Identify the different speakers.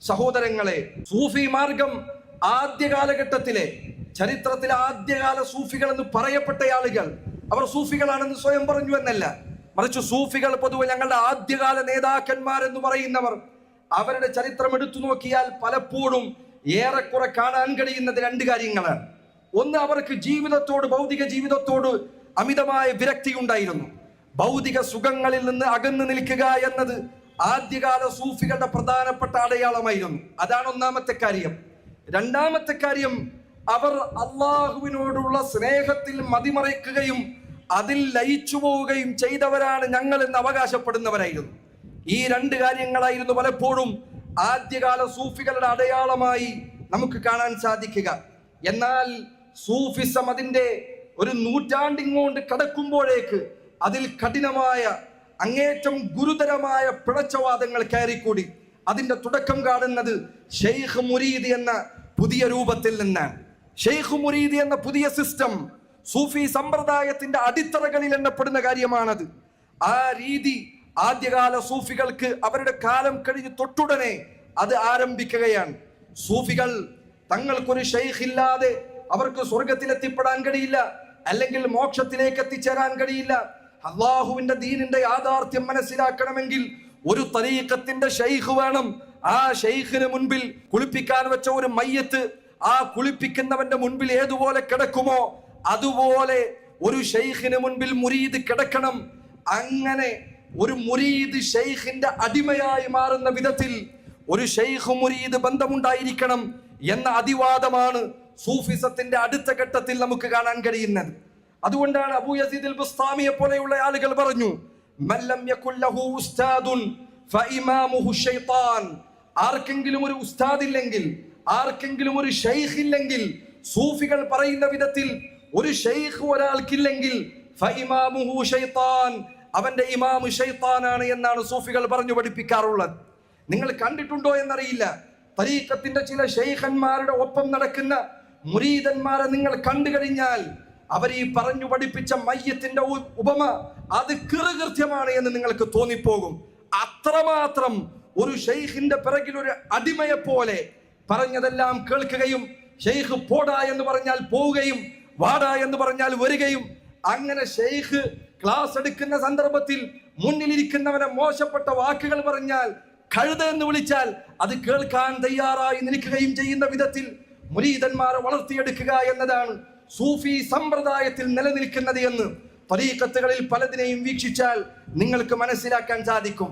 Speaker 1: സഹോദരങ്ങളെ, സൂഫി മാർഗം ആദ്യ കാലഘട്ടത്തിലെ ചരിത്രത്തിലെ ആദ്യകാല സൂഫികൾ എന്ന് പറയപ്പെട്ട ആളുകൾ അവർ സൂഫികളാണെന്ന് സ്വയം പറഞ്ഞു എന്നല്ല, മറിച്ച് സൂഫികൾ പൊതുവെ ഞങ്ങളുടെ ആദ്യകാല നേതാക്കന്മാരെന്ന് പറയുന്നവർ അവരുടെ ചരിത്രം എടുത്തു നോക്കിയാൽ പലപ്പോഴും ഏറെക്കുറെ കാണാൻ കഴിയുന്നത് രണ്ട് കാര്യങ്ങളാണ്. ഒന്ന്, അവർക്ക് ജീവിതത്തോട്, ഭൗതിക ജീവിതത്തോട് അമിതമായ വിരക്തി ഉണ്ടായിരുന്നു. ഭൗതിക സുഖങ്ങളിൽ നിന്ന് അകന്നു നിൽക്കുക എന്നത് ആദ്യകാല സൂഫികളുടെ പ്രധാനപ്പെട്ട അടയാളമായിരുന്നു. അതാണ് ഒന്നാമത്തെ കാര്യം. രണ്ടാമത്തെ കാര്യം, അവർ അള്ളാഹുവിനോടുള്ള സ്നേഹത്തിൽ മതിമറയ്ക്കുകയും അതിൽ ലയിച്ചു പോവുകയും ചെയ്തവരാണ് ഞങ്ങൾ എന്ന് അവകാശപ്പെടുന്നവരായിരുന്നു. ഈ രണ്ട് കാര്യങ്ങളായിരുന്നു പലപ്പോഴും ആദ്യകാല സൂഫികളുടെ അടയാളമായി നമുക്ക് കാണാൻ സാധിക്കുക. എന്നാൽ സൂഫിസം അതിന്റെ ഒരു നൂറ്റാണ്ടിങ്ങോണ്ട് കടക്കുമ്പോഴേക്ക് അതിൽ കഠിനമായ, അങ്ങേറ്റം ഗുരുതരമായ പിഴച്ചവാദങ്ങൾ കയറിക്കൂടി. അതിന്റെ തുടക്കം കാണുന്നത് ഷെയ്ഖ് മുരീദ് എന്ന പുതിയ രൂപത്തിൽ നിന്നാണ്. ഷെയ്ഖ് മുരീദ് എന്ന പുതിയ സിസ്റ്റം സൂഫി സമ്പ്രദായത്തിന്റെ അടിത്തറകളിൽ എണ്ണപ്പെടുന്ന കാര്യമാണത്. ആ രീതി ആദ്യകാല സൂഫികൾക്ക് അവരുടെ കാലം കഴിഞ്ഞ് തൊട്ടുടനെ അത് ആരംഭിക്കുകയാണ്. സൂഫികൾ തങ്ങൾക്കൊരു ഷെയ്ഖ് ഇല്ലാതെ അവർക്ക് സ്വർഗത്തിലെത്തിപ്പെടാൻ കഴിയില്ല, അല്ലെങ്കിൽ മോക്ഷത്തിലേക്ക് എത്തിച്ചേരാൻ കഴിയില്ല. അള്ളാഹുവിന്റെ ദീനിന്റെ യാഥാർത്ഥ്യം മനസ്സിലാക്കണമെങ്കിൽ ഒരു തരീഖത്തിന്റെ ഷെയ്ഖ് വേണം. ആ ഷെയ്ഖിന് മുൻപിൽ കുളിപ്പിക്കാൻ വെച്ച ഒരു മയ്യത്ത് ആ കുളിപ്പിക്കുന്നവന്റെ മുൻപിൽ ഏതുപോലെ കിടക്കുമോ അതുപോലെ ഒരു ഷെയ്ഖിന് മുൻപിൽ മുരീദ് കിടക്കണം. അങ്ങനെ ഒരു മുരീദ് ഷെയ്ഖിന്റെ അടിമയായി മാറുന്ന വിധത്തിൽ ഒരു ഷെയ്ഖ് മുരീദ് ബന്ധമുണ്ടായിരിക്കണം എന്ന അതിവാദമാണ് സൂഫിസത്തിന്റെ അടുത്ത ഘട്ടത്തിൽ നമുക്ക് കാണാൻ കഴിയുന്നത്. അതുകൊണ്ടാണ് അബൂ യസീദ് അൽ ബുസ്താമിയെ പോലെയുള്ള ആളുകൾ പറഞ്ഞു, മല്ലം യകുൽ ലഹു ഉസ്താദുൻ ഫഇമാമുഹു ശൈത്താൻ. ആർക്കെങ്കിലും ഒരു ഉസ്താദ് ഇല്ലെങ്കിൽ, ആർക്കെങ്കിലും ഒരു ഷെയ്ഖ് ഇല്ലെങ്കിൽ, സൂഫികൾ പറയുന്ന വിധത്തിൽ ഒരു ഷെയ്ഖ് ഒരാൾക്കില്ലെങ്കിൽ ഫഇമാമുഹു ശൈത്താൻ, അവന്റെ ഇമാമു ശൈത്താനാണ് എന്നാണ് സൂഫികൾ പറഞ്ഞു പഠിപ്പിക്കാറുള്ളത്. നിങ്ങൾ കണ്ടിട്ടുണ്ടോ എന്നറിയില്ല, തരീഖത്തിന്റെ ചില ഷെയ്ഖന്മാരുടെ ഒപ്പം നടക്കുന്ന മുരീദന്മാരെ നിങ്ങൾ കണ്ടു കഴിഞ്ഞാൽ അവർ ഈ പറഞ്ഞു പഠിപ്പിച്ച മയ്യത്തിന്റെ ഉപമ അത് കൃത്യമാണ് എന്ന് നിങ്ങൾക്ക് തോന്നിപ്പോകും. അത്രമാത്രം ഒരു ഷെയ്ഖിന്റെ പിറകിൽ ഒരു അടിമയെ പോലെ പറഞ്ഞതെല്ലാം കേൾക്കുകയും ഷെയ്ഖ് പോടാ എന്ന് പറഞ്ഞാൽ പോവുകയും വാടാ എന്ന് പറഞ്ഞാൽ വരികയും, അങ്ങനെ ഷെയ്ഖ് ക്ലാസ് എടുക്കുന്ന സന്ദർഭത്തിൽ മുന്നിലിരിക്കുന്നവനെ മോശപ്പെട്ട വാക്കുകൾ പറഞ്ഞാൽ, കഴുത എന്ന് വിളിച്ചാൽ അത് കേൾക്കാൻ തയ്യാറായി നിൽക്കുകയും ചെയ്യുന്ന വിധത്തിൽ മുരീദന്മാരെ വളർത്തിയെടുക്കുക എന്നതാണ് സൂഫി സമ്പ്രദായത്തിൽ നിലനിൽക്കുന്നത് എന്ന് തരീഖത്തുകളിൽ പലതിനെയും വീക്ഷിച്ചാൽ നിങ്ങൾക്ക് മനസ്സിലാക്കാൻ സാധിക്കും.